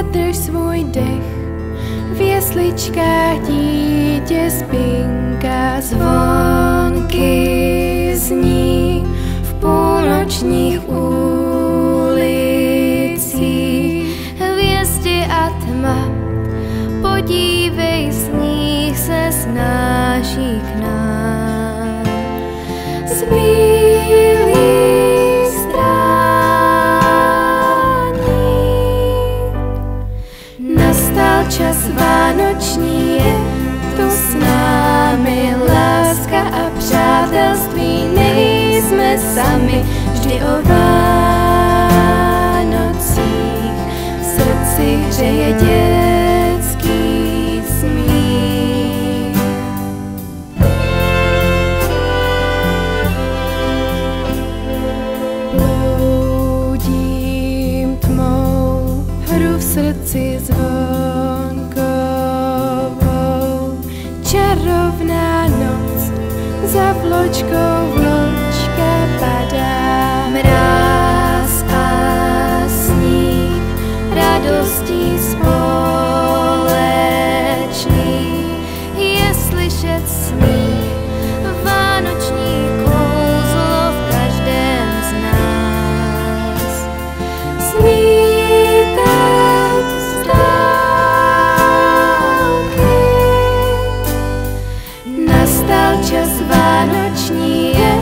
zadrž svůj dech, v jesličkách dítě spinká, zvonky zní v půlnočních ulicích. Hvězdy a tma, podívej, sníh se snáší k nám. Z bílých strání nastal čas vánoční, je tu s námi láska a přátelství, nejsme sami, vždy o Vánocích v srdci hřeje dětský smích. Bloudím tmou, hru v srdci zvonkovou, čarovná noc, za vločkou vločka padá, mráz a sníh, radostí společný, je slyšet smích, vánoční kouzlo v každém z nás. Snítek z dálky, nastal čas vánoční, je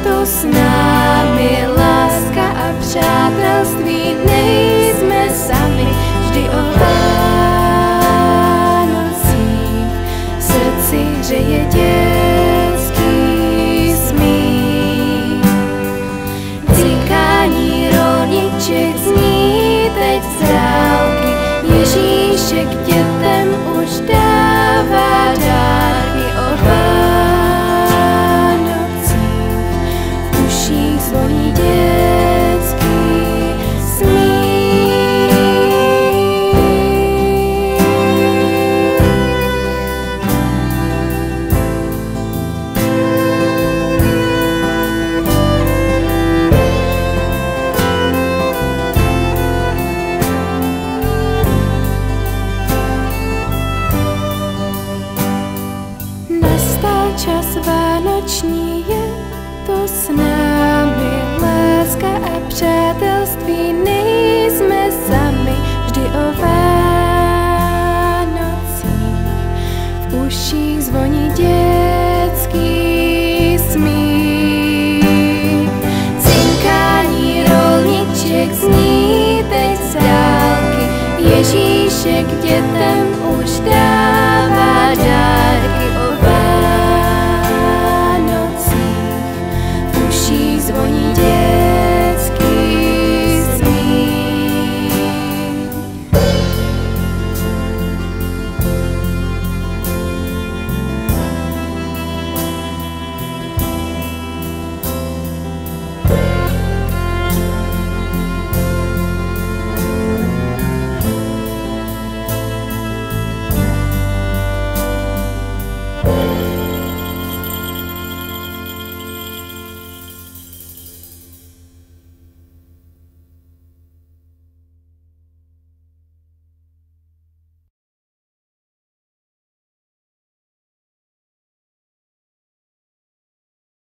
tu s námi láska a přátelství, nejsme sami, vždy o Vánocích v srdci hřeje dětský smích. Cinkání rolniček zní teď z dálky, Ježíšek dětem už dává dárky o Vánocích, v uších zvoní dětský smích. Nastal čas vánoční, je to s námi láska a přátelství, nejsme sami, vždy o Vánocích v uších zvoní dětský smích. Cinkání rolniček zní teď z dálky, Ježíšek dětem už dá